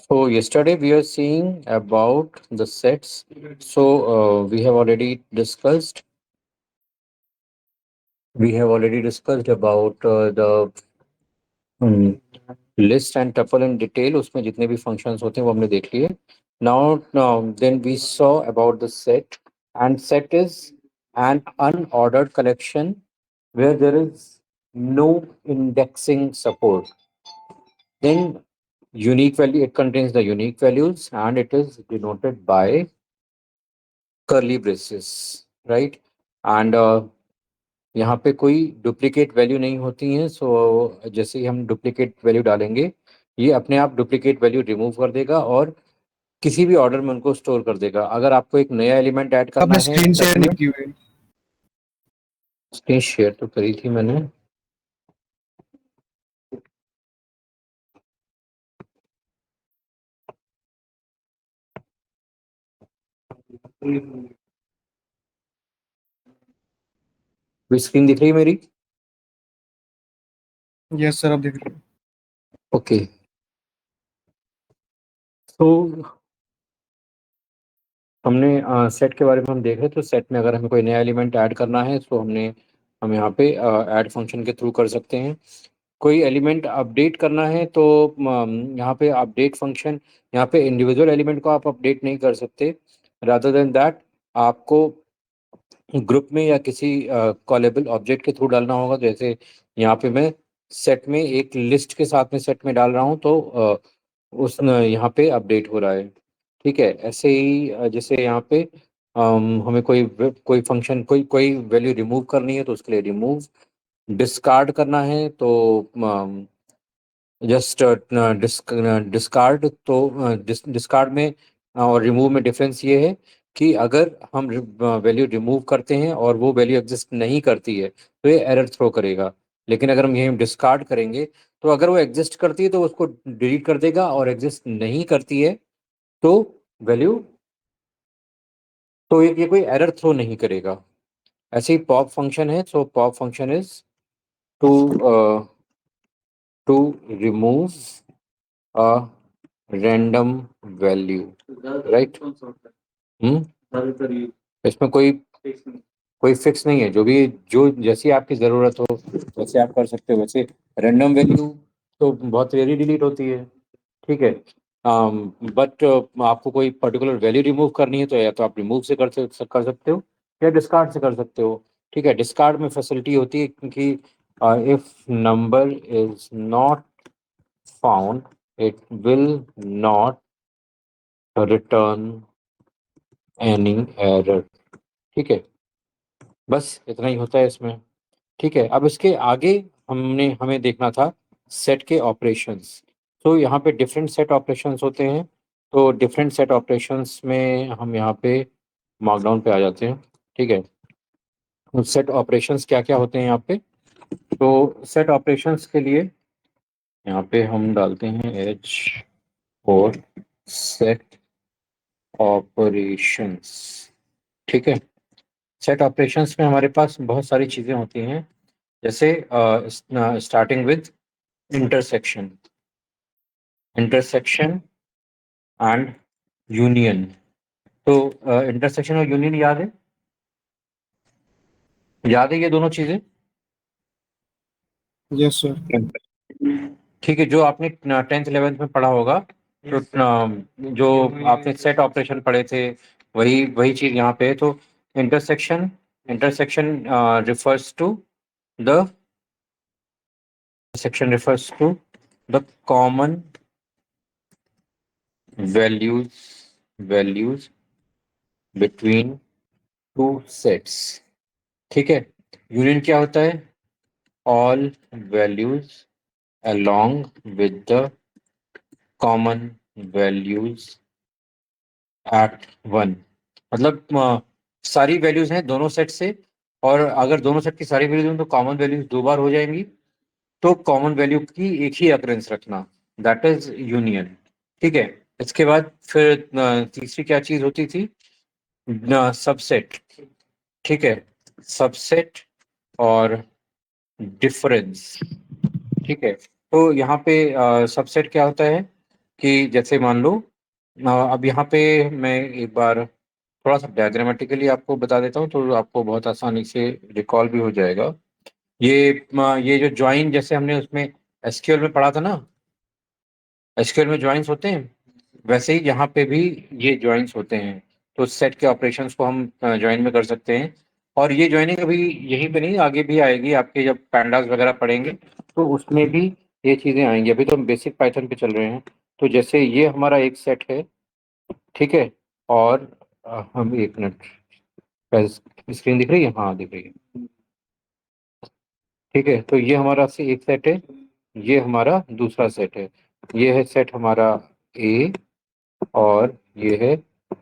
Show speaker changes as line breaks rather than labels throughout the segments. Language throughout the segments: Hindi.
So yesterday we are seeing about the sets. So we have already discussed. We have already discussed about the list and tuple in detail. उसमें जितने भी functions होते हैं वो हमने देख लिए. Now then we saw about the set, and set is an unordered collection where there is no indexing support. Then unique value, it contains the unique values and it is denoted by curly braces, right? And यहाँ पे कोई डुप्लीकेट वैल्यू नहीं होती हैं. सो जैसे ही हम डुप्लीकेट वैल्यू डालेंगे ये अपने आप डुप्लीकेट वैल्यू रिमूव कर देगा और किसी भी ऑर्डर में उनको स्टोर कर देगा. अगर आपको एक नया एलिमेंट ऐड करना
आपने
है
स्क्रीन
सेट
शेयर
में.
नहीं की हुई।
स्क्रीन शेयर तो करी थी मैंने. स्क्रीन दिख रही है मेरी?
यस सर, आप देख रहे
ओके. तो हमने सेट के बारे में हम देख रहे. तो सेट में अगर हमें कोई नया एलिमेंट ऐड करना है तो हम यहाँ पे ऐड फंक्शन के थ्रू कर सकते हैं. कोई एलिमेंट अपडेट करना है तो यहाँ पे अपडेट फंक्शन, यहाँ पे इंडिविजुअल एलिमेंट को आप अपडेट नहीं कर सकते. रादर देन दैट आपको ग्रुप में या किसी कॉलेबल ऑब्जेक्ट के थ्रू डालना होगा. जैसे यहाँ पे मैं सेट में एक लिस्ट के साथ में सेट में डाल रहा हूँ तो उस यहाँ पे अपडेट हो रहा है. ठीक है. ऐसे ही जैसे यहाँ पे हमें कोई फंक्शन कोई वैल्यू रिमूव करनी है तो उसके लिए रिमूव. डिस्कार्ड करना है तो जस्ट डिस्कार्ड. तो डिस्कार्ड में और रिमूव में डिफरेंस ये है कि अगर हम वैल्यू रिमूव करते हैं और वो वैल्यू एग्जिस्ट नहीं करती है तो ये एरर थ्रो करेगा. लेकिन अगर हम यही डिस्कार्ड करेंगे तो अगर वो एग्जिस्ट करती है तो उसको डिलीट कर देगा और एग्जिस्ट नहीं करती है तो वैल्यू, तो ये कोई एरर थ्रो नहीं करेगा. ऐसे ही पॉप फंक्शन है. So pop function is to to remove a random value, right. इसमें कोई फिक्स नहीं है. जो जैसी आपकी ज़रूरत हो वैसे आप कर सकते हो. वैसे रैंडम वैल्यू तो बहुत रेयरली डिलीट होती है. ठीक है. बट आपको कोई पर्टिकुलर वैल्यू रिमूव करनी है तो या तो आप रिमूव से कर सकते हो या डिस्कार्ड से कर सकते हो. ठीक है. डिस्कार्ड में फैसिलिटी होती है क्योंकि if number is not found it will not return any error. ठीक है. बस इतना ही होता है इसमें. ठीक है. अब इसके आगे हमें देखना था सेट के ऑपरेशंस. तो यहाँ पे डिफरेंट सेट ऑपरेशंस होते हैं. तो डिफरेंट सेट ऑपरेशंस में हम यहाँ पे मार्कडाउन पे आ जाते हैं. ठीक है. तो सेट ऑपरेशंस क्या क्या होते हैं यहाँ पे. तो सेट ऑपरेशंस के लिए यहाँ पे हम डालते हैं एच और सेट ऑपरेशंस. ठीक है. सेट ऑपरेशंस में हमारे पास बहुत सारी चीज़ें होती हैं. जैसे starting with intersection intersection and union. तो इंटरसेक्शन और यूनियन याद है ये दोनों चीजें.
Yes sir.
ठीक है. जो आपने 10th 11th में पढ़ा होगा तो जो आपने सेट ऑपरेशन पढ़े थे वही वही चीज यहाँ पे है. तो intersection intersection refers to the section refers to the common values between two sets. ठीक है. यूनियन क्या होता है. All values along with the common values at one. मतलब सारी वैल्यूज हैं दोनों सेट से और अगर दोनों सेट की सारी वैल्यूज हैं तो कॉमन वैल्यूज दो बार हो जाएंगी. तो कॉमन वैल्यू की एक ही अकरेंस रखना, दैट इज यूनियन. ठीक है. इसके बाद फिर तीसरी क्या चीज होती थी. सबसेट. ठीक है. सबसेट और डिफरेंस. ठीक है. तो यहाँ पे सबसेट क्या होता है. कि जैसे मान लो अब यहाँ पे मैं एक बार थोड़ा सा डायग्रामेटिकली आपको बता देता हूँ, तो आपको बहुत आसानी से रिकॉल भी हो जाएगा। ये जो ज्वाइन, जैसे हमने उसमें एसक्यूएल में पढ़ा था ना, एसक्यूएल में ज्वाइंस होते हैं, वैसे ही यहाँ पे भी ये ज्वाइंस होते हैं। तो सेट के ऑपरेशंस को हम ज्वाइन में कर सकते हैं। और ये ज्वाइनिंग अभी यहीं पे नहीं, आगे भी आएगी, आपके जब पैंडास वगैरह पढ़ेंगे तो उसमें भी ये चीज़ें आएंगी। अभी तो हम बेसिक पाइथन पे चल रहे हैं। तो जैसे ये हमारा एक सेट है, ठीक है। और हम एक मिनट, स्क्रीन दिख रही है? हाँ दिख रही है। ठीक है, तो ये हमारा से एक सेट है, ये हमारा दूसरा सेट है। ये है सेट हमारा ए, और ये है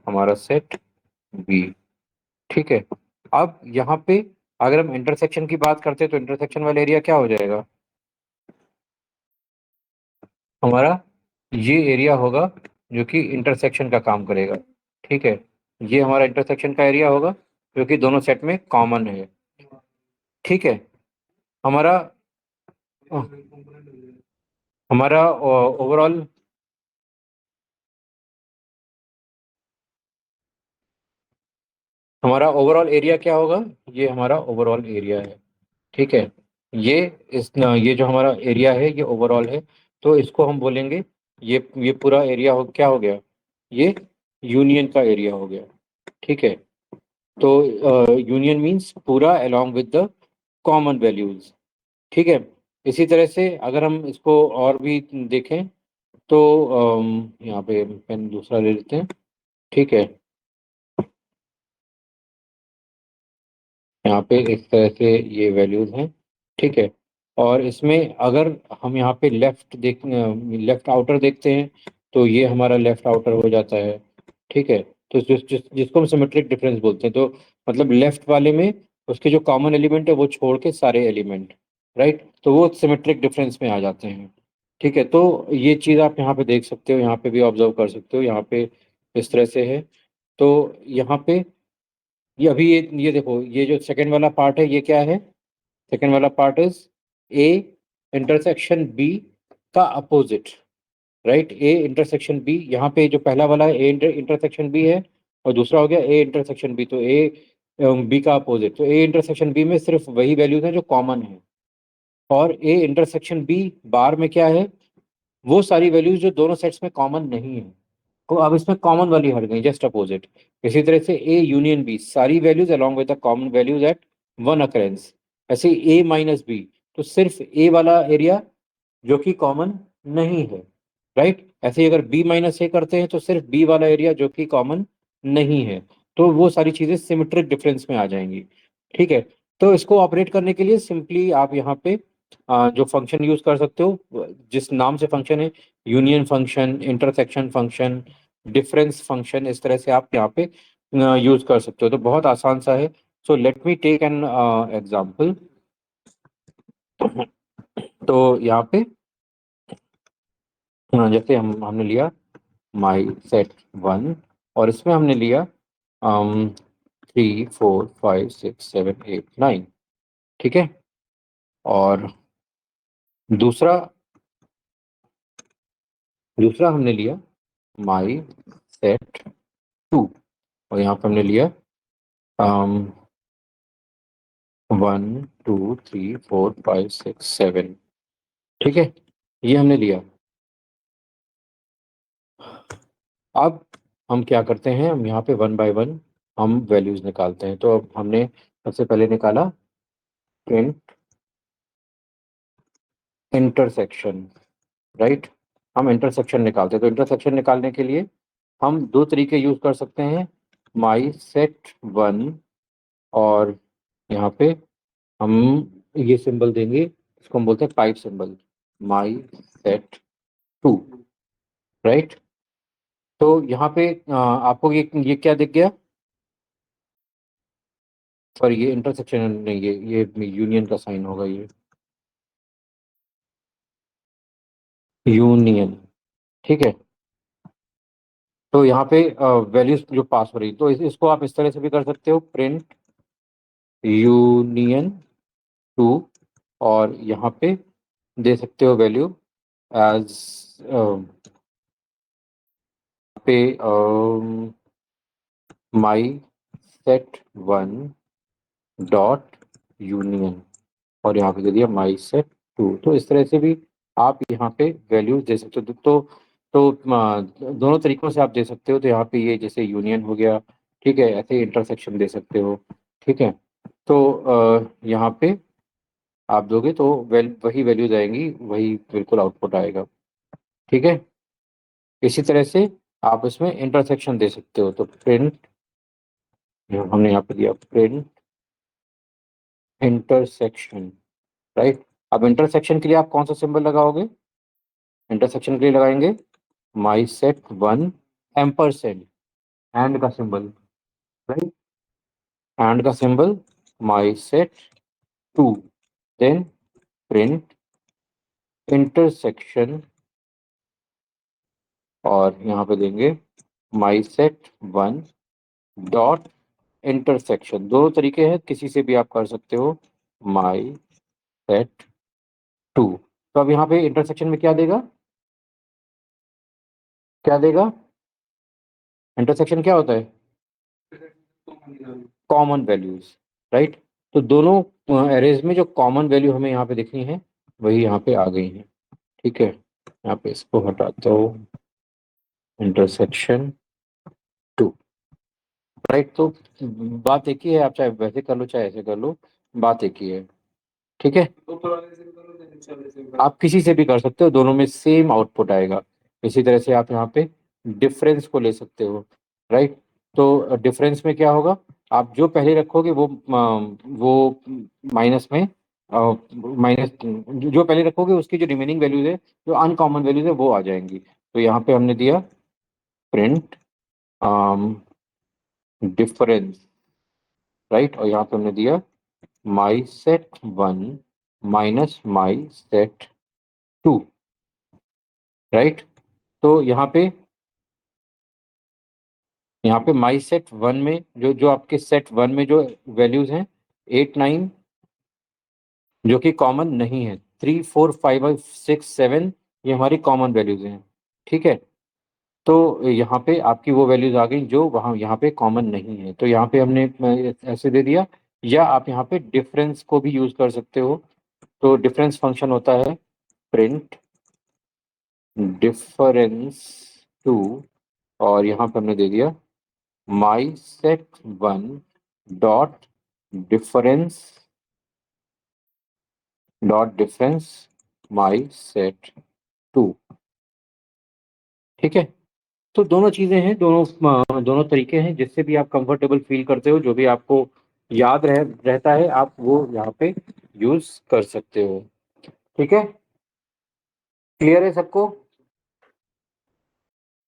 हमारा सेट बी। ठीक है। अब यहाँ पे अगर हम इंटरसेक्शन की बात करते हैं तो इंटरसेक्शन वाला एरिया क्या हो जाएगा हमारा? ये एरिया होगा जो कि इंटरसेक्शन का काम करेगा। ठीक है, ये हमारा इंटरसेक्शन का एरिया होगा जो कि दोनों सेट में कॉमन है। ठीक है। हमारा हमारा ओवरऑल हमारा ओवरऑल एरिया क्या होगा? ये हमारा ओवरऑल एरिया है। ठीक है। ये ये जो हमारा एरिया है ये ओवरऑल है। तो इसको हम बोलेंगे, ये पूरा एरिया क्या हो गया? ये यूनियन का एरिया हो गया। ठीक है। तो यूनियन मींस पूरा along with the common values. ठीक है। इसी तरह से अगर हम इसको और भी देखें तो यहाँ पे पेन दूसरा ले लेते हैं। ठीक है, यहाँ पे इस तरह से ये वैल्यूज हैं। ठीक है। और इसमें अगर हम यहाँ पे लेफ्ट आउटर देखते हैं तो ये हमारा लेफ्ट आउटर हो जाता है। ठीक है। तो जिसको हम सिमेट्रिक डिफरेंस बोलते हैं, तो मतलब लेफ्ट वाले में उसके जो कॉमन एलिमेंट है वो छोड़ के सारे एलिमेंट, राइट, तो वो सिमेट्रिक डिफरेंस में आ जाते हैं। ठीक है। तो ये चीज़ आप यहाँ पे देख सकते हो, यहाँ पे भी ऑब्जर्व कर सकते हो, यहाँ पे इस तरह से है। तो यहाँ पे ये अभी ये देखो, ये जो सेकंड वाला पार्ट है ये क्या है? सेकंड वाला part is A intersection B का opposite, right. A intersection B, यहाँ पे जो पहला वाला है ए इंटरसेक्शन बी है, और दूसरा हो गया ए इंटरसेक्शन बी। तो ए बी का अपोजिट, तो ए इंटरसेक्शन बी में सिर्फ वही वैल्यूज हैं जो कॉमन है। और ए इंटरसेक्शन बी बार में क्या है? वो सारी वैल्यूज जो दोनों सेट्स में कॉमन नहीं है। तो अब इसमें कॉमन वाली हट गई, जस्ट अपोजिट। इसी तरह से ए यूनियन बी, सारी values along with the common values at one occurrence. ऐसे ए माइनस बी, तो सिर्फ ए वाला एरिया जो कि कॉमन नहीं है, राइट। ऐसे ही अगर बी माइनस ए करते हैं तो सिर्फ बी वाला एरिया जो कि कॉमन नहीं है। तो वो सारी चीजें सिमेट्रिक डिफरेंस में आ जाएंगी। ठीक है। तो इसको ऑपरेट करने के लिए सिंपली आप यहाँ पे जो फंक्शन यूज कर सकते हो, जिस नाम से फंक्शन है, union function, intersection function, difference function, इस तरह से आप यहाँ पे यूज कर सकते हो। तो बहुत आसान सा है। So let me take an example. तो यहाँ पे जैसे हमने लिया माई सेट वन, और इसमें हमने लिया 3 4 5 6 7 8 9। ठीक है। और दूसरा दूसरा हमने लिया माई सेट टू, और यहाँ पे हमने लिया 1 2 3 4 5 6 7। ठीक है, ये हमने लिया। अब हम क्या करते हैं, हम यहाँ पे वन बाय वन हम वैल्यूज निकालते हैं। तो अब हमने सबसे पहले निकाला प्रिंट इंटरसेक्शन, राइट। हम इंटरसेक्शन निकालते हैं, तो इंटरसेक्शन निकालने के लिए हम दो तरीके यूज कर सकते हैं। माई सेट वन, और यहाँ पे हम ये सिंबल देंगे, इसको हम बोलते हैं pipe symbol, my set two, right. तो यहाँ पे आपको ये क्या दिख गया? सॉरी, ये इंटरसेक्शन नहीं, ये यूनियन का साइन होगा, ये यूनियन। ठीक है। तो यहाँ पे वैल्यूज जो पास हो रही, तो इसको आप इस तरह से भी कर सकते हो, प्रिंट यूनियन टू, और यहाँ पे दे सकते हो वैल्यू एज पे my set one dot union, और यहाँ पे दे दिया माई सेट टू। तो इस तरह से भी आप यहाँ पे वैल्यूज दे सकते हो। दोनों तरीकों से आप दे सकते हो। तो यहाँ पे ये जैसे यूनियन हो गया, ठीक है, ऐसे इंटरसेक्शन दे सकते हो, ठीक है। तो यहाँ पे आप दोगे तो वही वैल्यूज आएंगी, वही बिल्कुल आउटपुट आएगा, ठीक है। इसी तरह से आप इसमें इंटरसेक्शन दे सकते हो। तो प्रिंट, हमने यहाँ पे दिया प्रिंट इंटरसेक्शन, राइट। अब इंटरसेक्शन के लिए आप कौन सा सिंबल लगाओगे? इंटरसेक्शन के लिए लगाएंगे my set one ampersand, and का सिंबल, राइट, एंड का symbol, my set two, then print intersection, और यहाँ पे देंगे my set one dot intersection. दो तरीके हैं, किसी से भी आप कर सकते हो, माई सेट टू। तो अब यहाँ पे इंटरसेक्शन में क्या देगा, क्या देगा? इंटरसेक्शन क्या होता है? Common values, right. तो दोनों एरेज में जो कॉमन वैल्यू हमें यहाँ पे दिखनी है वही यहाँ पे आ गई है, ठीक है। यहाँ पे इसको हटाता हूँ, इंटरसेक्शन टू, राइट। तो बात एक ही है, आप चाहे वैसे कर लो चाहे ऐसे कर लो, बात एक ही है, ठीक है। आप किसी से भी कर सकते हो, दोनों में सेम आउटपुट आएगा। इसी तरह से आप यहाँ पे डिफरेंस को ले सकते हो, राइट। तो डिफरेंस में क्या होगा, आप जो पहले रखोगे वो माइनस में, माइनस जो पहले रखोगे उसकी जो रिमेनिंग वैल्यूज है, जो अनकॉमन वैल्यूज है, वो आ जाएंगी। तो यहाँ पे हमने दिया प्रिंट डिफरेंस, राइट, और यहाँ पे हमने दिया my set one minus my set two, right. तो यहाँ पे माई सेट वन में जो जो आपके सेट वन में जो वैल्यूज हैं, 8 9, जो कि कॉमन नहीं है, 3 4 5 6 7, ये हमारी कॉमन वैल्यूज हैं, ठीक है। तो यहाँ पे आपकी वो वैल्यूज आ गई जो वहाँ यहाँ पे कॉमन नहीं है। तो यहाँ पे हमने ऐसे दे दिया, या आप यहाँ पे डिफरेंस को भी यूज कर सकते हो। तो डिफरेंस फंक्शन होता है प्रिंट डिफरेंस टू, और यहाँ पे हमने दे दिया my set one dot difference my set two, ठीक है। तो दोनों चीजें हैं, दोनों तरीके हैं, जिससे भी आप कंफर्टेबल फील करते हो, जो भी आपको याद रहता है, आप वो यहाँ पे यूज कर सकते हो, ठीक है। क्लियर है सबको?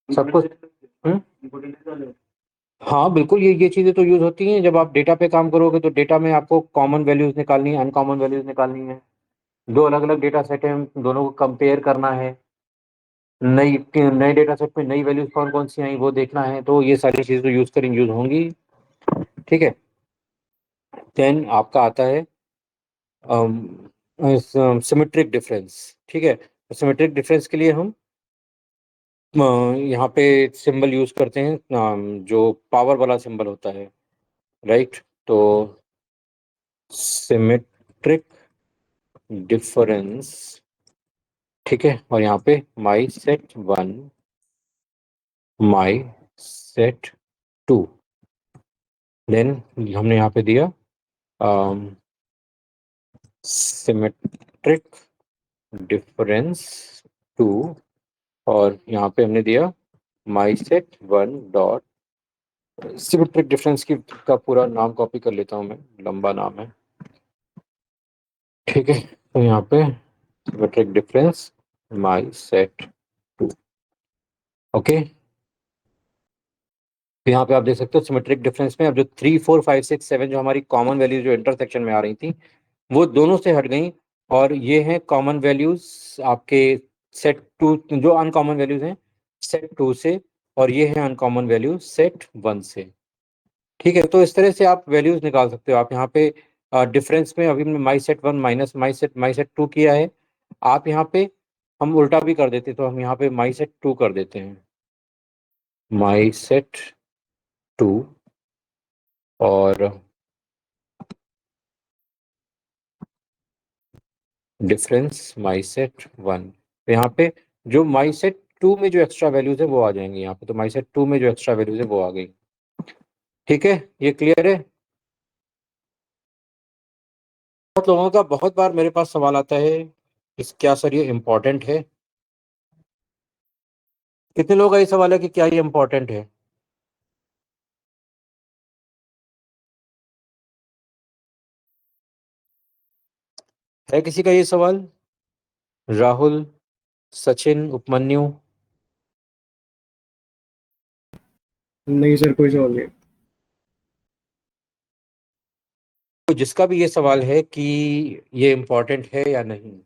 सबको? हाँ बिल्कुल, ये चीजें तो यूज होती हैं जब आप डेटा पे काम करोगे। तो डेटा में आपको कॉमन वैल्यूज निकालनी है, अनकॉमन वैल्यूज निकालनी है, दो अलग अलग डेटा सेट हैं, दोनों को कंपेयर करना है, नई नए डेटा सेट में नई वैल्यूज कौन कौन सी आई वो देखना है। तो ये सारी चीजें यूज होंगी, ठीक है। देन आपका आता है सिमेट्रिक डिफरेंस, ठीक है। सिमेट्रिक डिफरेंस के लिए हम यहाँ पे सिंबल यूज करते हैं, जो पावर वाला सिंबल होता है, राइट। तो सिमेट्रिक डिफरेंस, ठीक है, और यहाँ पे my set one my set two, then हमने यहाँ पे दिया सिमेट्रिक डिफरेंस टू, और यहाँ पे हमने दिया my set one dot, symmetric difference की का पूरा नाम कॉपी कर लेता हूँ मैं, लंबा नाम है, ठीक है। तो यहाँ पे symmetric difference my set two, okay. तो यहाँ पे आप देख सकते हो सिमेट्रिक डिफरेंस में अब जो 3 4 5 6 7 जो हमारी कॉमन वैल्यूज जो इंटरसेक्शन में आ रही थी, वो दोनों से हट गई, और ये हैं कॉमन वैल्यूज आपके सेट टू, जो अनकॉमन वैल्यूज हैं सेट टू से, और ये है अनकॉमन वैल्यूज सेट वन से, ठीक है। तो इस तरह से आप वैल्यूज निकाल सकते हो। आप यहाँ पे डिफरेंस में अभी my set one minus my set two किया है, आप यहाँ पे हम उल्टा भी कर देते तो हम यहाँ पे माई सेट टू कर देते हैं, माई सेट 2 और डिफरेंस माई सेट 1। तो यहाँ पे जो माई सेट 2 में जो एक्स्ट्रा वैल्यूज है वो आ जाएंगी यहाँ पे, तो माई सेट 2 में जो एक्स्ट्रा वैल्यूज है वो आ गई। ठीक है, ये क्लियर है? बहुत लोगों का बहुत बार मेरे पास सवाल आता है इस क्या सर ये इम्पोर्टेंट है? कितने लोगों का ये सवाल है कि क्या ये इम्पोर्टेंट है किसी का ये सवाल? राहुल, सचिन, उपमन्यु?
नहीं सर, कोई सवाल नहीं।
तो जिसका भी ये सवाल है कि ये इम्पोर्टेंट है या नहीं,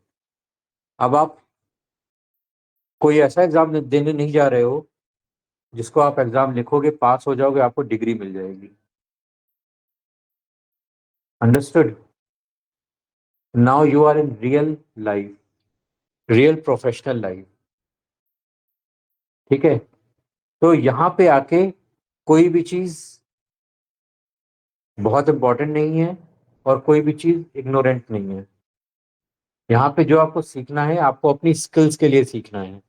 अब आप कोई ऐसा एग्जाम देने नहीं जा रहे हो जिसको आप एग्जाम लिखोगे, पास हो जाओगे, आपको डिग्री मिल जाएगी। Understood? Now you are in real life, real professional life. ठीक है, तो यहाँ पे आके कोई भी चीज बहुत इंपॉर्टेंट नहीं है और कोई भी चीज इग्नोरेंट नहीं है। यहाँ पे जो आपको सीखना है, आपको अपनी स्किल्स के लिए सीखना है।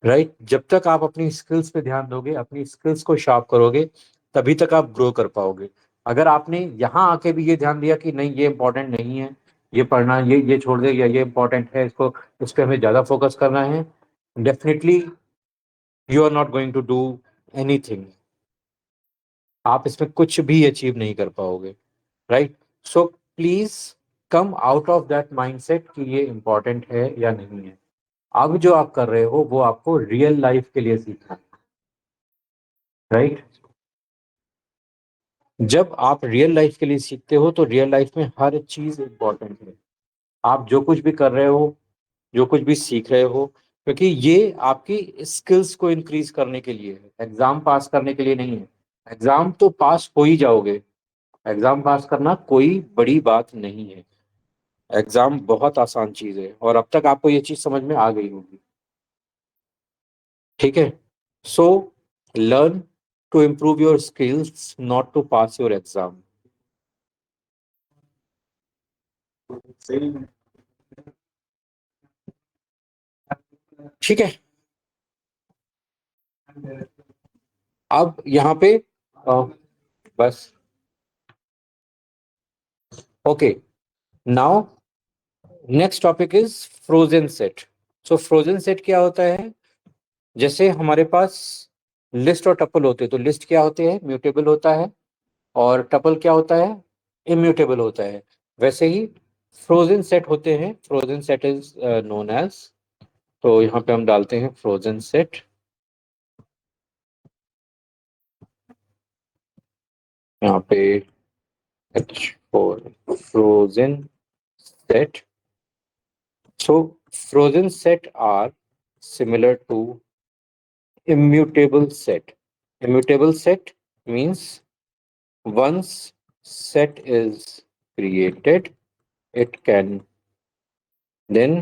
राइट, जब तक आप अपनी स्किल्स पे ध्यान दोगे, अपनी स्किल्स को शार्प करोगे, तभी तक आप ग्रो कर पाओगे। अगर आपने यहाँ आके भी ये ध्यान दिया कि नहीं ये इंपॉर्टेंट नहीं है, ये पढ़ना, ये छोड़ दे, या ये इंपॉर्टेंट है, इसको इस पे हमें ज्यादा फोकस करना है, definitely you are not going to do anything. आप इसमें कुछ भी अचीव नहीं कर पाओगे। Right, so please come out of that mindset कि ये इंपॉर्टेंट है या नहीं है। अब जो आप कर रहे हो वो आपको रियल लाइफ के लिए सीखना है। राइट, जब आप रियल लाइफ के लिए सीखते हो तो रियल लाइफ में हर चीज इंपॉर्टेंट है। आप जो कुछ भी कर रहे हो, जो कुछ भी सीख रहे हो, क्योंकि ये आपकी स्किल्स को इंक्रीज करने के लिए है, एग्जाम पास करने के लिए नहीं है। एग्जाम तो पास हो ही जाओगे, एग्जाम पास करना कोई बड़ी बात नहीं है। एग्जाम बहुत आसान चीज है और अब तक आपको ये चीज समझ में आ गई होगी। ठीक है, so learn to improve your skills, not to pass your exam. ठीक है, अब यहाँ पे अ, बस okay, now next topic is frozen set. So frozen set क्या होता है? जैसे हमारे पास लिस्ट और टपल होते हैं, तो लिस्ट क्या होते हैं? म्यूटेबल होता है, और टपल क्या होता है? इम्यूटेबल होता है। वैसे ही फ्रोजन सेट होते हैं, frozen set is known as, तो यहाँ पे हम डालते हैं फ्रोजन सेट। यहाँ पे H4 frozen set. So frozen set are similar to immutable set. Immutable set means once set is created, it can then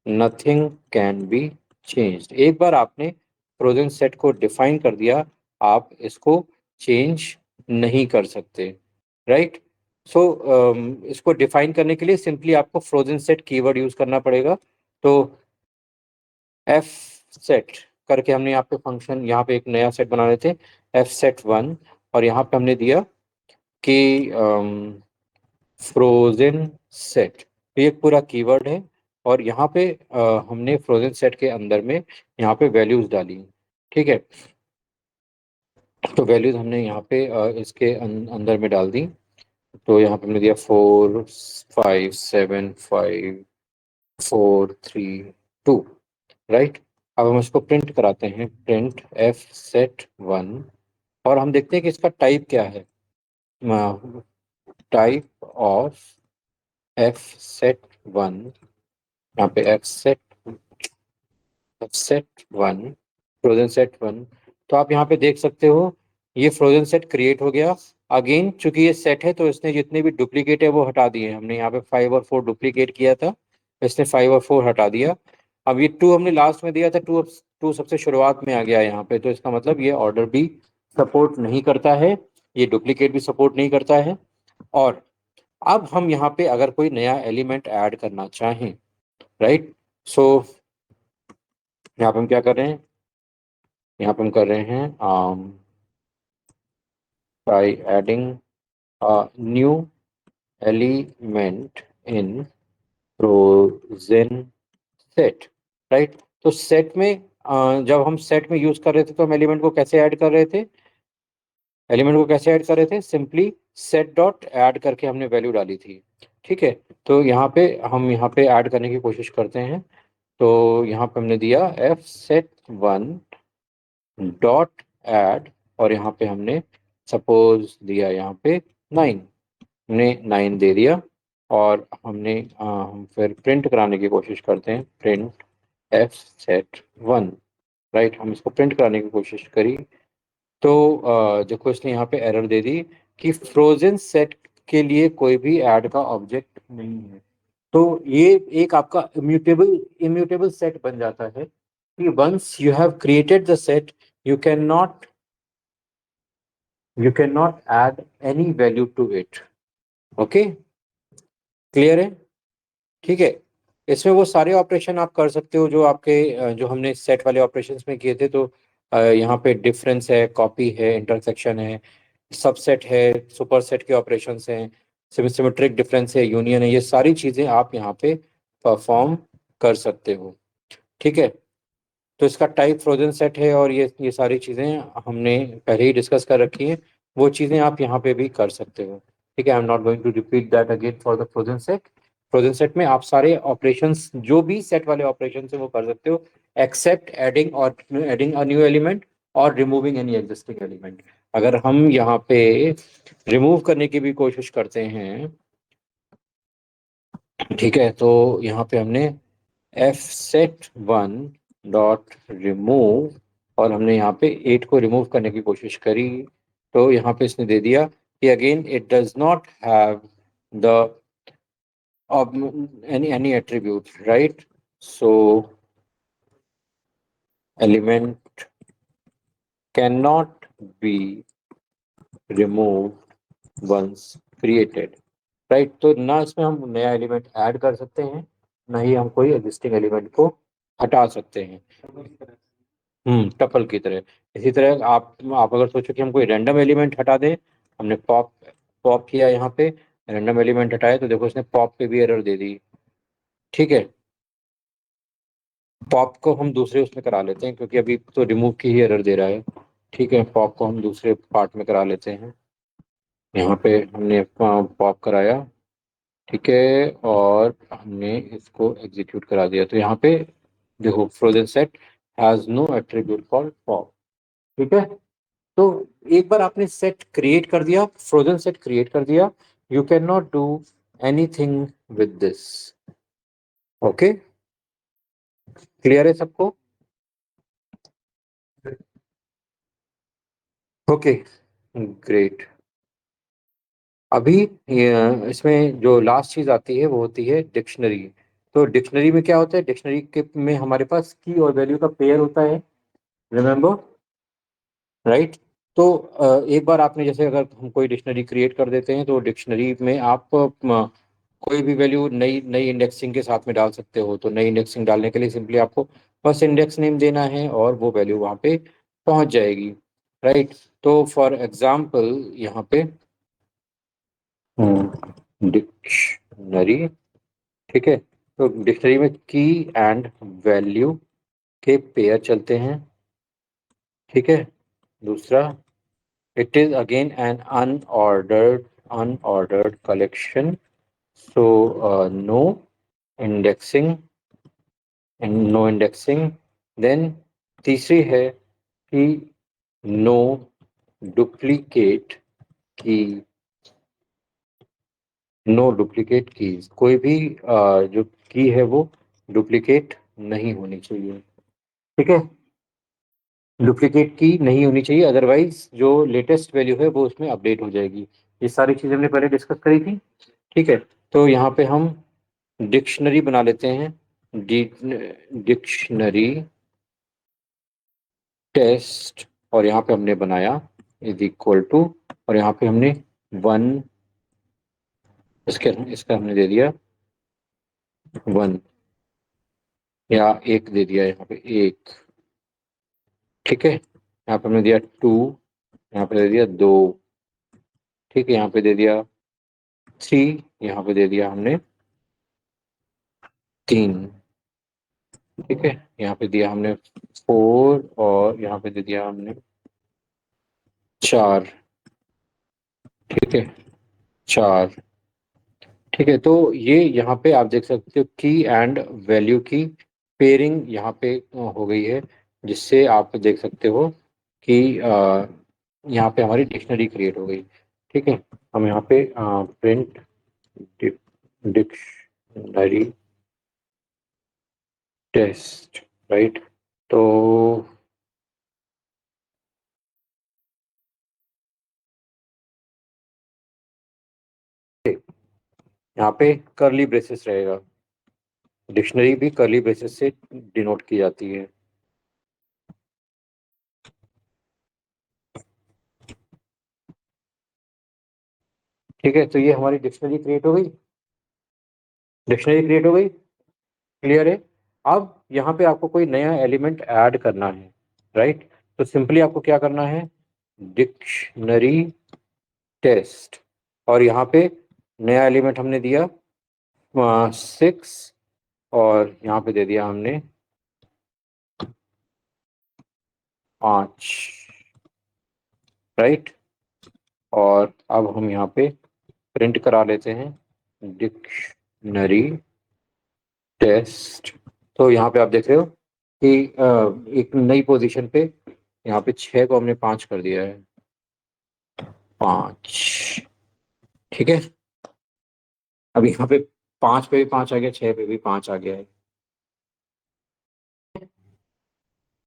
nothing can be changed. एक बार आपने फ्रोजन सेट को डिफाइन कर दिया, आप इसको चेंज नहीं कर सकते। राइट, सो इसको डिफाइन करने के लिए सिंपली आपको फ्रोजन सेट कीवर्ड यूज करना पड़ेगा। तो एफ सेट करके हमने यहाँ पे फंक्शन, यहाँ पे एक नया सेट बना रहे थे, एफ सेट 1, और यहाँ पे हमने दिया कि फ्रोजन सेट, ये एक पूरा कीवर्ड है, और यहाँ पे हमने फ्रोजन सेट के अंदर में यहाँ पे वैल्यूज डाली। ठीक है, तो वैल्यूज हमने यहाँ पे इसके अंदर में डाल दी। तो यहाँ पे हमने दिया 4 5 7 5 4 3 2। राइट, अब हम इसको प्रिंट कराते हैं, प्रिंट एफ सेट 1, और हम देखते हैं कि इसका टाइप क्या है। टाइप ऑफ एफ सेट 1, यहाँ पे एफ सेट 1 फ्रोजन सेट 1। तो आप यहाँ पे देख सकते हो ये फ्रोजन सेट क्रिएट हो गया। अगेन चूंकि ये सेट है तो इसने जितने भी डुप्लीकेट है वो हटा दिए। हमने यहाँ पे 5 और 4 डुप्लीकेट किया था, इसने 5 और 4 हटा दिया। अब ये 2 हमने लास्ट में दिया था, 2 अब 2 सबसे शुरुआत में आ गया यहाँ पे, तो इसका मतलब ये ऑर्डर भी सपोर्ट नहीं करता है, ये डुप्लीकेट भी सपोर्ट नहीं करता है। और अब हम यहाँ पे अगर कोई नया एलिमेंट ऐड करना चाहें, राइट, सो यहाँ पे हम क्या कर रहे हैं, यहाँ पे हम कर रहे हैं by adding new element in frozen set, right. तो सेट में जब हम सेट में यूज कर रहे थे तो हम एलिमेंट को कैसे ऐड कर रहे थे, एलिमेंट को कैसे ऐड कर रहे थे, सिंपली सेट डॉट ऐड करके हमने वैल्यू डाली थी। ठीक है, तो यहाँ पे हम यहाँ पे ऐड करने की कोशिश करते हैं। तो यहाँ पे हमने दिया F set one dot add, और यहाँ पे हमने सपोज दिया यहाँ पे 9, हमने 9 दे दिया। और हमने हम फिर प्रिंट कराने की कोशिश करते हैं, print F set one, right, हम इसको प्रिंट कराने की कोशिश करी। तो देखो इसने यहाँ पे एरर दे दी कि फ्रोजन सेट के लिए कोई भी ऐड का ऑब्जेक्ट नहीं है। तो ये एक आपका इम्यूटेबल इम्यूटेबल सेट बन जाता है कि once you have created the set, you can not add any value to it. Okay, clear है? ठीक है, इसमें वो सारे ऑपरेशन आप कर सकते हो जो आपके जो हमने सेट वाले ऑपरेशंस में किए थे। तो यहाँ पे डिफरेंस है, कॉपी है, इंटरसेक्शन है, सबसेट है, सुपरसेट के ऑपरेशंस हैं, सिमेट्रिक डिफरेंस है, यूनियन है, ये सारी चीज़ें आप यहाँ पे परफॉर्म कर सकते हो। ठीक है, तो इसका टाइप फ्रोजन सेट है, और ये सारी चीज़ें हमने पहले ही डिस्कस कर रखी हैं, वो चीज़ें आप यहाँ पे भी कर सकते हो। ठीक है, I am not going to repeat that again for the frozen set. Frozen set में आप सारे ऑपरेशंस, जो भी सेट वाले ऑपरेशन है वो कर सकते हो, एक्सेप्ट एडिंग और एडिंग अ न्यू एलिमेंट और रिमूविंग एनी एग्जिस्टिंग एलिमेंट। अगर हम यहाँ पे रिमूव करने की भी कोशिश करते हैं, ठीक है, तो यहाँ पे हमने F set one dot remove, और हमने यहाँ पे 8 को रिमूव करने की कोशिश करी। तो यहाँ पे इसने दे दिया कि again it does not have the any attribute, right? So element cannot be removed once created, right? तो ना इसमें हम नया एलिमेंट ऐड कर सकते हैं, ना ही हम कोई एग्जिस्टिंग एलिमेंट को हटा सकते हैं। टपल की तरह। इसी तरह आप अगर सोचो कि हम कोई रैंडम एलिमेंट हटा दें, हमने पॉप पॉप किया यहाँ पे, रैंडम एलिमेंट हटाए, तो देखो इसने पॉप पे भी एरर दे दी। ठीक है, पॉप को हम दूसरे उसमें करा लेते हैं, क्योंकि अभी तो रिमूव की ही एरर दे रहा है। ठीक है, पॉप को हम दूसरे पार्ट में करा लेते हैं। यहाँ पे हमने पॉप कराया, ठीक है, और हमने इसको एग्जीक्यूट करा दिया। तो यहाँ पे देखो frozen set has no attribute called pop. ठीक है, तो एक बार आपने सेट क्रिएट कर दिया, फ्रोजन सेट क्रिएट कर दिया, you can not do anything with this. Okay, clear है सबको? Okay, great. अभी इसमें जो लास्ट चीज आती है वो होती है डिक्शनरी। तो डिक्शनरी में क्या होता है, डिक्शनरी के में हमारे पास की और वैल्यू का पेयर होता है, रिमेम्बर, राइट। तो एक बार आपने जैसे अगर हम कोई डिक्शनरी क्रिएट कर देते हैं, तो डिक्शनरी में आप कोई भी वैल्यू नई नई इंडेक्सिंग के साथ में डाल सकते हो। तो नई इंडेक्सिंग डालने के लिए सिंपली आपको बस इंडेक्स नेम देना है और वो वैल्यू वहाँ पे पहुँच जाएगी, राइट। तो फॉर एग्जाम्पल यहाँ पे डिक्शनरी, ठीक है, तो डिक्शनरी में की एंड वैल्यू के पेयर चलते हैं। ठीक है, दूसरा, it is again an unordered collection, so no indexing, then तीसरी है कि no duplicate key, no duplicate keys, कोई भी जो की है वो डुप्लीकेट नहीं होनी चाहिए। ठीक है, डुप्लीकेट की नहीं होनी चाहिए, अदरवाइज जो लेटेस्ट वैल्यू है वो उसमें अपडेट हो जाएगी। ये सारी चीज़ें हमने पहले डिस्कस करी थी। ठीक है, तो यहाँ पे हम डिक्शनरी बना लेते हैं। डिक्शनरी टेस्ट, और यहाँ पे हमने बनाया इज इक्वल टू, और यहाँ पे हमने 1, इसका हमने दे दिया 1, या 1 दे दिया यहाँ पे 1, ठीक है। यहाँ पे हमने दिया 2, यहाँ पे दे दिया 2, ठीक है। यहाँ पे दे दिया 3, यहाँ पे दे दिया हमने 3, ठीक है। यहाँ पे दिया हमने 4, और यहाँ पे दे दिया हमने 4, ठीक है, 4, ठीक है। तो ये यहाँ पे आप देख सकते हो की एंड वैल्यू की पेयरिंग यहाँ पे हो गई है, जिससे आप देख सकते हो कि यहाँ पे हमारी डिक्शनरी क्रिएट हो गई, ठीक है। हम यहाँ पे प्रिंट डिक्शनरी टेस्ट, राइट। तो यहाँ पे करली ब्रेसेस रहेगा, डिक्शनरी भी करली ब्रेसेस से डिनोट की जाती है, ठीक है। तो ये हमारी डिक्शनरी क्रिएट हो गई, डिक्शनरी क्रिएट हो गई, क्लियर है। अब यहाँ पे आपको कोई नया एलिमेंट ऐड करना है, राइट। तो सिंपली आपको क्या करना है, डिक्शनरी टेस्ट, और यहाँ पे नया एलिमेंट हमने दिया 6, और यहाँ पे दे दिया हमने 5, राइट। और अब हम यहाँ पे प्रिंट करा लेते हैं डिक्शनरी टेस्ट। तो यहाँ पे आप देख रहे हो कि एक नई पोजीशन पे यहाँ पे 6 को हमने 5 कर दिया है, 5, ठीक है। अब यहाँ पे 5 पे भी 5 आ गया, 6 पे भी 5 आ गया है।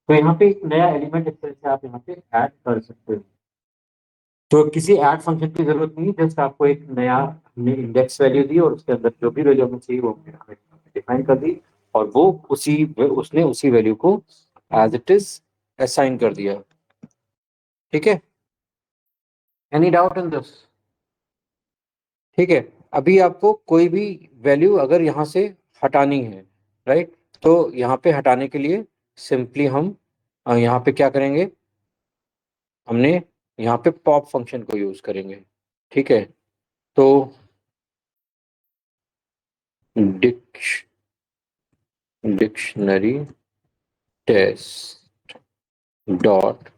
तो यहाँ पे एक नया एलिमेंट इस तरह से आप यहाँ पे ऐड कर सकते हो। तो किसी ऐड फंक्शन की जरूरत नहीं है, जस्ट आपको एक नया हमने इंडेक्स वैल्यू दी, और उसके अंदर जो भी वैल्यू हमें चाहिए वो हमने डिफाइन कर दी, और वो उसने उसी वैल्यू को एज इट इज असाइन कर दिया, ठीक है। Any doubt in this? ठीक है। अभी आपको कोई भी वैल्यू अगर यहाँ से हटानी है, राइट, तो यहाँ पे हटाने के लिए सिंपली हम यहाँ पे क्या करेंगे, हमने यहाँ पे पॉप फंक्शन को यूज करेंगे, ठीक है। तो डिक्शनरी टेस्ट डॉट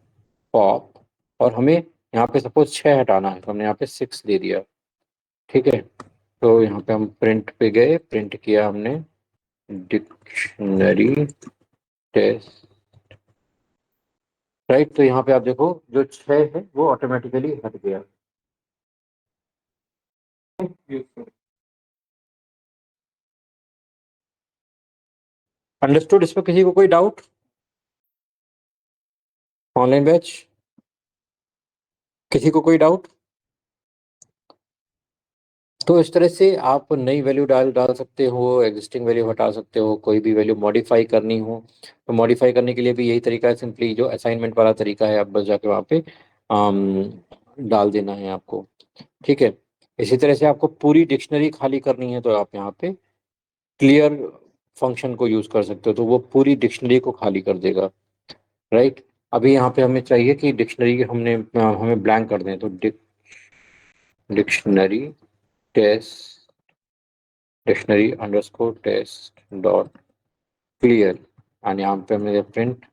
पॉप, और हमें यहाँ पे सपोज 6 हटाना है, तो हमने यहाँ पे 6 दे दिया, ठीक है। तो यहाँ पे हम प्रिंट पे गए, प्रिंट किया हमने डिक्शनरी टेस्ट, राइट। तो यहाँ पे आप देखो जो 6 है वो ऑटोमेटिकली हट गया। अंडरस्टूड? इसमें किसी को कोई डाउट? ऑनलाइन बैच, किसी को कोई डाउट? तो इस तरह से आप नई वैल्यू डाल डाल सकते हो, एग्जिस्टिंग वैल्यू हटा सकते हो, कोई भी वैल्यू मॉडिफाई करनी हो तो मॉडिफाई करने के लिए भी यही तरीका है, सिंपली जो असाइनमेंट वाला तरीका है, आप बस जाके वहाँ पे डाल देना है आपको, ठीक है। इसी तरह से आपको पूरी डिक्शनरी खाली करनी है तो आप यहाँ पे क्लियर फंक्शन को यूज कर सकते हो, तो वो पूरी डिक्शनरी को खाली कर देगा, राइट। अभी यहाँ पे हमें चाहिए कि डिक्शनरी हमने हमें ब्लैंक कर दें, तो dictionary test, dictionary underscore test dot clear, और यहाँ पे हमने print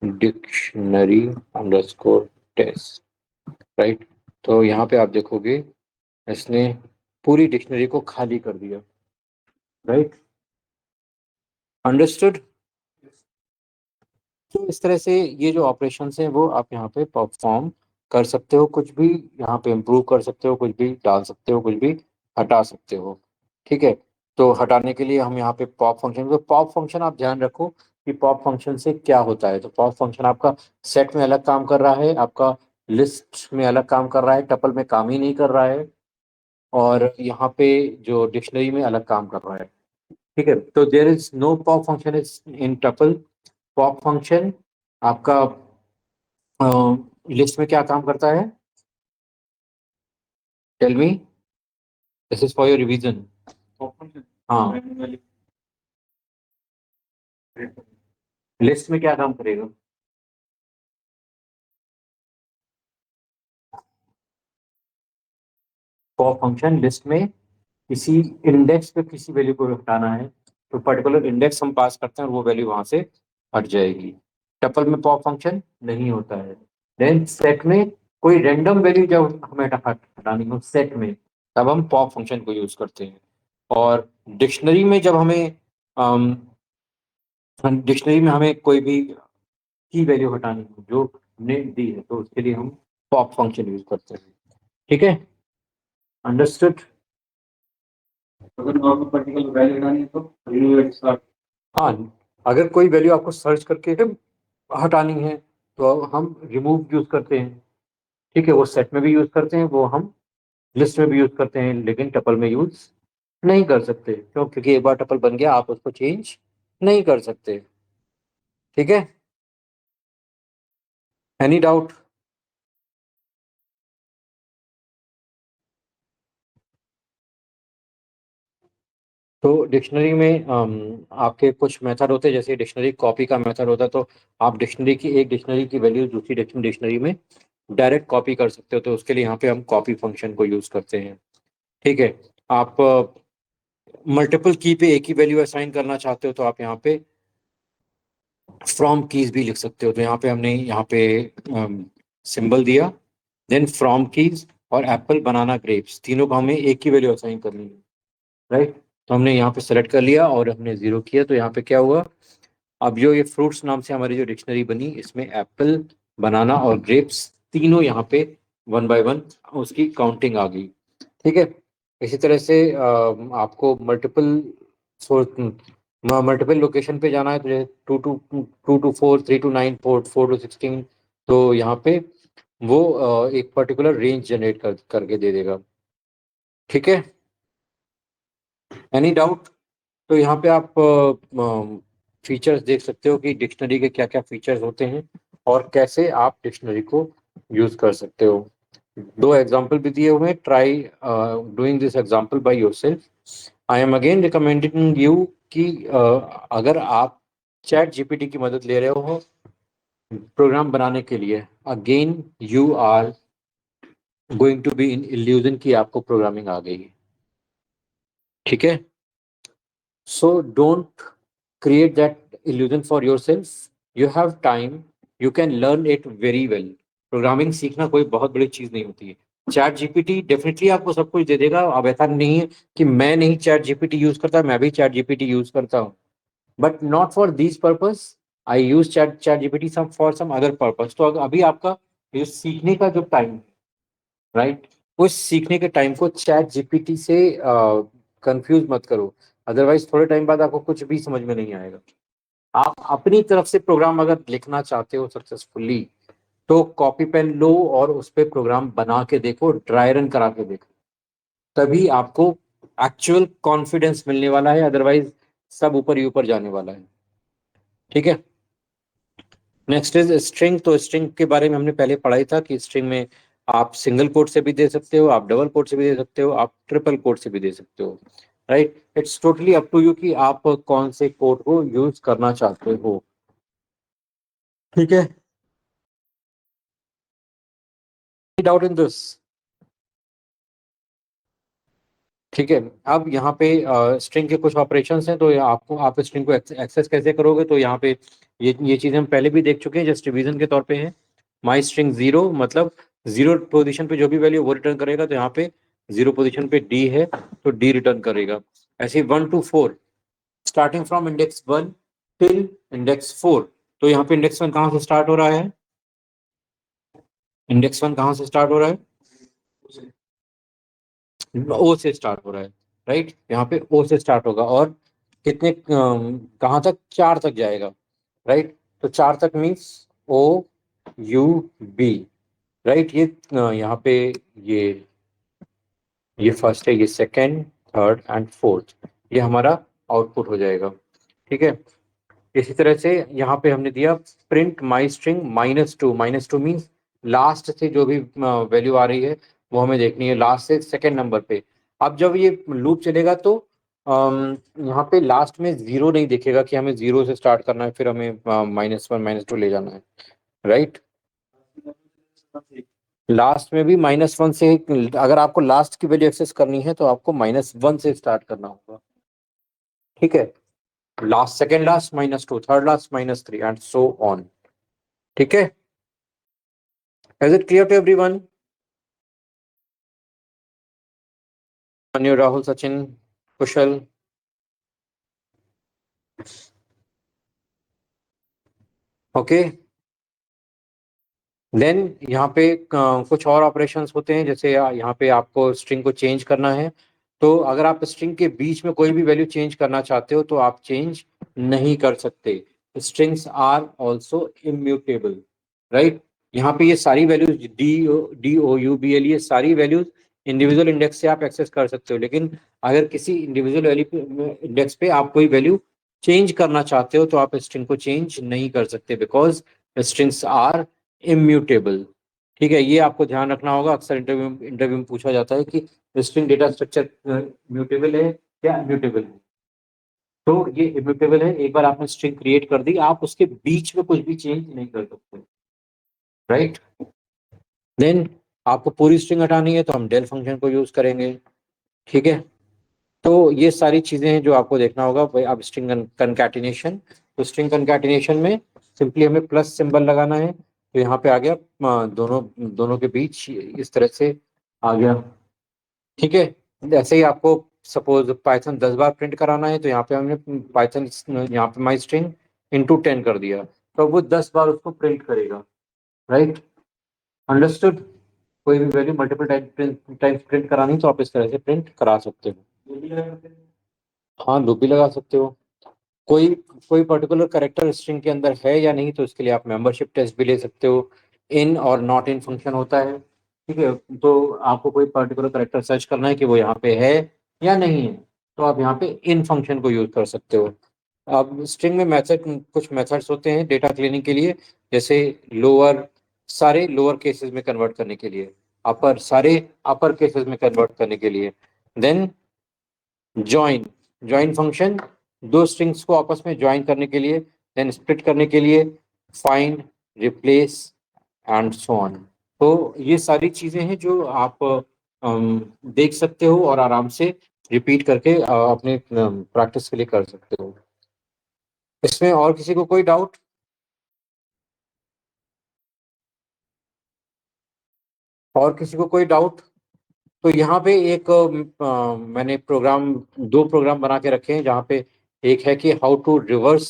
dictionary underscore test, right. तो यहाँ पे आप देखोगे इसने पूरी डिक्शनरी को खाली कर दिया, राइट। अंडरस्टूड? तो इस तरह से ये जो ऑपरेशंस हैं वो आप यहाँ पे परफॉर्म कर सकते हो, कुछ भी यहाँ पे इम्प्रूव कर सकते हो, कुछ भी डाल सकते हो, कुछ भी हटा सकते हो, ठीक है। तो हटाने के लिए हम यहाँ पे पॉप फंक्शन, तो पॉप फंक्शन आप ध्यान रखो कि पॉप फंक्शन से क्या होता है। तो पॉप फंक्शन आपका सेट में अलग काम कर रहा है, आपका लिस्ट में अलग काम कर रहा है, टपल में काम ही नहीं कर रहा है, और यहाँ पे जो डिक्शनरी में अलग काम कर रहा है, ठीक है, तो there is no pop function is in tuple. Pop function आपका लिस्ट में क्या काम करता है? Tell me, this is for your revision. हाँ, लिस्ट में क्या काम करेगा? पॉप फंक्शन लिस्ट में किसी इंडेक्स पे किसी वैल्यू को हटाना है, तो पर्टिकुलर इंडेक्स हम पास करते हैं और वो वैल्यू वहां से हट जाएगी। टपल में पॉप फंक्शन नहीं होता है। देन सेट में कोई रैंडम वैल्यू जब हमें हटानी हो सेट में, तब हम पॉप फंक्शन को यूज करते हैं। और डिक्शनरी में जब हमें डिक्शनरी में हमें कोई भी की वैल्यू हटानी हो जो हमने दी है, तो उसके लिए हम पॉप फंक्शन यूज करते हैं। ठीक है, अंडरस्टूड। अगर नॉर्मल पर्टिकुलर वैल्यू हटानी है तो रिमूव स्टार्ट। हाँ, अगर कोई वैल्यू आपको सर्च करके हटानी है तो हम रिमूव यूज करते हैं। ठीक है, वो सेट में भी यूज करते हैं, वो हम लिस्ट में भी यूज करते हैं, लेकिन टपल में यूज नहीं कर सकते। क्यों? क्योंकि एक बार टपल बन गया, आप उसको चेंज नहीं कर सकते। ठीक है, एनी डाउट? तो डिक्शनरी में आपके कुछ मेथड होते हैं, जैसे डिक्शनरी कॉपी का मेथड होता है। तो आप डिक्शनरी की एक डिक्शनरी की वैल्यू दूसरी डिक्शनरी में डायरेक्ट कॉपी कर सकते हो, तो उसके लिए यहाँ पे हम कॉपी फंक्शन को यूज करते हैं। ठीक है, आप मल्टीपल की पे एक ही वैल्यू असाइन करना चाहते हो, तो आप यहाँ पे फ्रॉम कीज भी लिख सकते हो। तो यहाँ पे हमने यहाँ पे सिंबल दिया, देन फ्रॉम कीज, और एप्पल बनाना ग्रेप्स तीनों को हमें एक ही वैल्यू असाइन करनी है। राइट, तो हमने यहाँ पे सेलेक्ट कर लिया और हमने जीरो किया, तो यहाँ पे क्या हुआ? अब जो ये फ्रूट्स नाम से हमारी जो डिक्शनरी बनी, इसमें एप्पल, बनाना और ग्रेप्स तीनों यहाँ पे वन बाय वन उसकी काउंटिंग आ गई। ठीक है, इसी तरह से आपको मल्टीपल लोकेशन पे जाना है, तो जैसे 2 to 4, 3 to 9, 4 to 16, तो यहाँ पे वो एक पर्टिकुलर रेंज जनरेट करके दे देगा। ठीक है, एनी डाउट? तो यहाँ पे आप फीचर्स देख सकते हो कि डिक्शनरी के क्या क्या फीचर्स होते हैं और कैसे आप डिक्शनरी को यूज कर सकते हो। दो एग्जाम्पल भी दिए हुए हैं, try doing this example by yourself. I am again recommending you कि अगर आप चैट जीपीटी की मदद ले रहे हो प्रोग्राम बनाने के लिए, again you are going to be in illusion कि आपको प्रोग्रामिंग आ गई है। ठीक है, so don't create that illusion for yourself. You have time, you can learn it very well. Programming सीखना कोई बहुत बड़ी चीज नहीं होती है। चैट जीपीटी डेफिनेटली आपको सब कुछ दे देगा। अब ऐसा नहीं है कि मैं नहीं चैट जीपीटी यूज करता, मैं भी चैट जीपीटी यूज करता हूँ, but not for this purpose. I use chat chat GPT some for some other purpose. तो अभी आपका ये सीखने का जो टाइम, राइट, उस सीखने के टाइम को चैट जीपीटी से कंफ्यूज मत करो, अदरवाइज थोड़े टाइम बाद आपको कुछ भी समझ में नहीं आएगा। आप अपनी तरफ से प्रोग्राम अगर लिखना चाहते हो सक्सेसफुली, तो कॉपी पेन लो और उस पर प्रोग्राम बना के देखो, ड्राई रन करा के देखो, तभी आपको एक्चुअल कॉन्फिडेंस मिलने वाला है, अदरवाइज सब ऊपर ही ऊपर जाने वाला है। ठीक है, नेक्स्ट इज स्ट्रिंग। तो स्ट्रिंग के बारे में हमने पहले पढ़ा ही था कि स्ट्रिंग में आप सिंगल कोट से भी दे सकते हो, आप डबल कोट से भी दे सकते हो, आप ट्रिपल कोट से भी दे सकते हो। Right, it's totally up to you कि आप कौन से कोड को यूज करना चाहते हो। ठीक है, डाउट इन दिस? ठीक है, अब यहाँ पे स्ट्रिंग के कुछ ऑपरेशंस हैं, तो आपको आप स्ट्रिंग को एक्सेस कैसे करोगे? तो यहाँ पे ये चीज़ें हम पहले भी देख चुके हैं, जस्ट रिवीजन के तौर पे है। माई स्ट्रिंग जीरो मतलब जीरो पोजीशन पे जो भी वैल्यू वो रिटर्न करेगा, तो यहाँ पे जीरो पोजीशन पे डी है तो डी रिटर्न करेगा। ऐसे 1 to 4, starting from index 1 till index 4। तो यहाँ पे इंडेक्स 1 कहाँ से स्टार्ट हो रहा है? इंडेक्स 1 कहाँ से स्टार्ट हो रहा है? ओ से स्टार्ट हो रहा है। राइट, यहाँ पे ओ से स्टार्ट होगा और कितने कहाँ तक? 4 तक जाएगा। राइट, तो 4 तक means O U B. Right, ये यहाँ पे ये ये फर्स्ट है, ये सेकंड, थर्ड एंड फोर्थ, ये हमारा आउटपुट हो जाएगा। ठीक है, इसी तरह से यहाँ पे हमने दिया print my string -2। -2 means last से जो भी वैल्यू आ रही है वो हमें देखनी है, लास्ट से सेकेंड नंबर पे। अब जब ये लूप चलेगा तो यहाँ पे लास्ट में जीरो नहीं दिखेगा कि हमें जीरो से स्टार्ट करना है फिर हमें -1 -2 ले जाना है, राइट। लास्ट में भी -1 से, अगर आपको लास्ट की वैल्यू एक्सेस करनी है तो आपको -1 से स्टार्ट करना होगा। ठीक है, last, second last -2, third last -3 and so on. ठीक है, is it clear to everyone? Rahul, Sachin, Kushal. Okay, then यहाँ पे कुछ और ऑपरेशंस होते हैं, जैसे यहाँ पे आपको स्ट्रिंग को चेंज करना है, तो अगर आप स्ट्रिंग के बीच में कोई भी वैल्यू चेंज करना चाहते हो तो आप चेंज नहीं कर सकते। Strings are also immutable, right. यहाँ पे ये सारी वैल्यूज DOUBL, ये सारी वैल्यूज इंडिविजुअल इंडेक्स से आप एक्सेस कर सकते हो, लेकिन अगर किसी इंडिविजुअल इंडेक्स पे आप कोई वैल्यू चेंज करना चाहते हो तो आप स्ट्रिंग को चेंज नहीं कर सकते, बिकॉज स्ट्रिंग्स आर इम्यूटेबल। ठीक है, ये आपको ध्यान रखना होगा। अक्सर इंटरव्यू में पूछा जाता है कि स्ट्रिंग डेटा स्ट्रक्चर म्यूटेबल है या इम्यूटेबल है। तो ये इम्यूटेबल है, एक बार आपने स्ट्रिंग क्रिएट कर दी, आप उसके बीच में कुछ भी चेंज नहीं कर सकते, राइट। देन आपको पूरी स्ट्रिंग हटानी है तो हम डेल फंक्शन को यूज करेंगे। ठीक है, तो ये सारी चीजें हैं जो आपको देखना होगा भाई। अब स्ट्रिंग कंकैटिनेशन, तो स्ट्रिंग कंकैटिनेशन में सिंपली हमें प्लस सिंबल लगाना है, तो यहाँ पे आ गया दोनों दोनों के बीच इस तरह से आ गया। ठीक है, जैसे ही आपको सपोज पाइथन 10 बार प्रिंट कराना है तो यहाँ पे हमने पाइथन, यहाँ पे माई स्ट्रिंग इंटू 10 कर दिया, तो वो 10 बार उसको प्रिंट करेगा, राइट। अंडरस्टूड। कोई भी वैल्यू मल्टीपल टाइम्स प्रिंट करानी तो आप इस तरह से प्रिंट करा सकते हो। हाँ, लूप भी लगा सकते हो। कोई कोई पर्टिकुलर करेक्टर स्ट्रिंग के अंदर है या नहीं तो इसके लिए आप मेंबरशिप टेस्ट भी ले सकते हो। इन और नॉट इन फंक्शन होता है। ठीक है, तो आपको कोई पर्टिकुलर करेक्टर सर्च करना है कि वो यहाँ पे है या नहीं है, तो आप यहाँ पे इन फंक्शन को यूज कर सकते हो। अब स्ट्रिंग में मेथड, कुछ मेथड्स होते हैं डेटा क्लीनिंग के लिए, जैसे लोअर, सारे लोअर केसेस में कन्वर्ट करने के लिए, अपर, सारे अपर केसेस में कन्वर्ट करने के लिए। देन ज्वाइन, ज्वाइन फंक्शन दो स्ट्रिंग्स को आपस में ज्वाइन करने के लिए, देन स्प्लिट करने के लिए, find, replace and so on. तो ये सारी चीजें हैं जो आप देख सकते हो और आराम से रिपीट करके अपने प्रैक्टिस के लिए कर सकते हो। इसमें और किसी को कोई डाउट? और किसी को कोई डाउट? तो यहाँ पे एक मैंने प्रोग्राम, दो प्रोग्राम बना के रखे हैं, जहाँ पे एक है कि how to reverse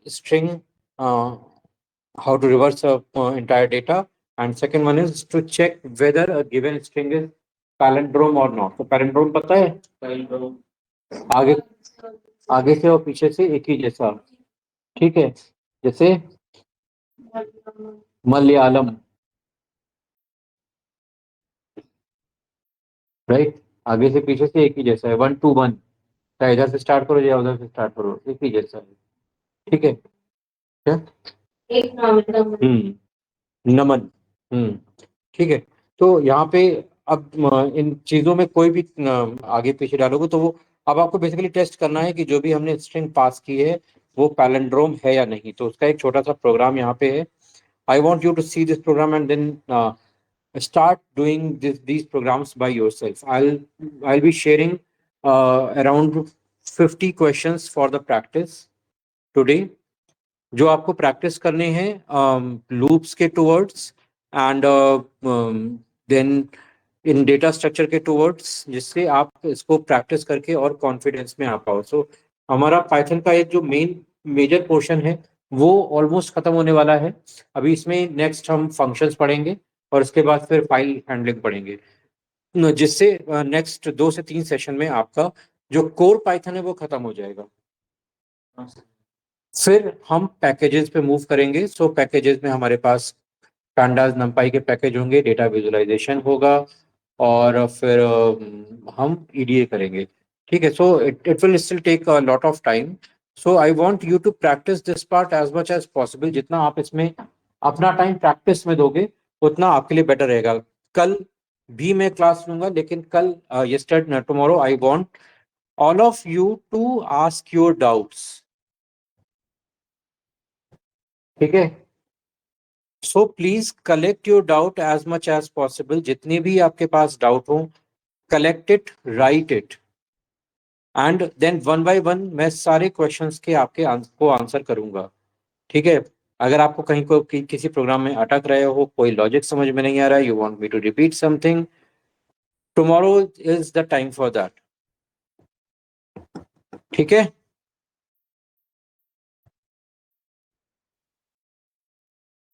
string, how to reverse a entire data, and second one is to check whether a given string is palindrome or not। तो palindrome पता है? palindrome आगे, आगे से और पीछे से एक ही जैसा। ठीक है, जैसे मलयालम, राइट, आगे से पीछे से एक ही जैसा है, 1 to 1, चाहे इधर से स्टार्ट करो या उधर से स्टार्ट करो, एक ही जैसा है। ठीक है, क्या? एक नमन। हम्म, ठीक है। तो यहाँ पे अब इन चीजों में कोई भी आगे पीछे डालोगे तो वो, अब आपको बेसिकली टेस्ट करना है कि जो भी हमने स्ट्रिंग पास की है वो पैलेंड्रोम है या नहीं। तो उसका एक छोटा सा प्रोग्राम यहाँ पे है। I want you to see this program and then start doing these programs by yourself. I'll be sharing around 50 questions for the practice today, जो आपको प्रैक्टिस करने हैं लूप्स के towards and then in data structure के टूवर्ड्स, जिससे आप इसको प्रैक्टिस करके और कॉन्फिडेंस में आ पाओ। सो हमारा पाइथन का एक जो मेन मेजर पोर्शन है वो ऑलमोस्ट खत्म होने वाला है। अभी इसमें नेक्स्ट हम फंक्शंस पढ़ेंगे और उसके बाद फिर फाइल हैंडलिंग पढ़ेंगे, जिससे नेक्स्ट 2 से 3 सेशन में आपका जो कोर पाइथन है वो खत्म हो जाएगा। फिर हम पैकेजेस पे मूव करेंगे। सो पैकेजेस में हमारे पास pandas numpy के पैकेज होंगे, डेटा विजुअलाइजेशन होगा और फिर हम ईडीए करेंगे। ठीक है, so it will still take a lot of time, so I want you to practise this part as much as possible. जितना आप इसमें अपना टाइम प्रैक्टिस में दोगे उतना आपके लिए बेटर रहेगा। कल भी मैं क्लास लूंगा, लेकिन कल yesterday tomorrow I want all of you to ask your doubts. ठीक है, so please collect your doubt as much as possible. जितने भी आपके पास डाउट हो, collect it, write it, and then one by one मैं सारे क्वेश्चंस के आपके को आंसर करूंगा। ठीक है, अगर आपको कहीं को किसी प्रोग्राम में अटक रहे हो, कोई लॉजिक समझ में नहीं आ रहा है, you want me to repeat something, tomorrow is the time for that. ठीक है।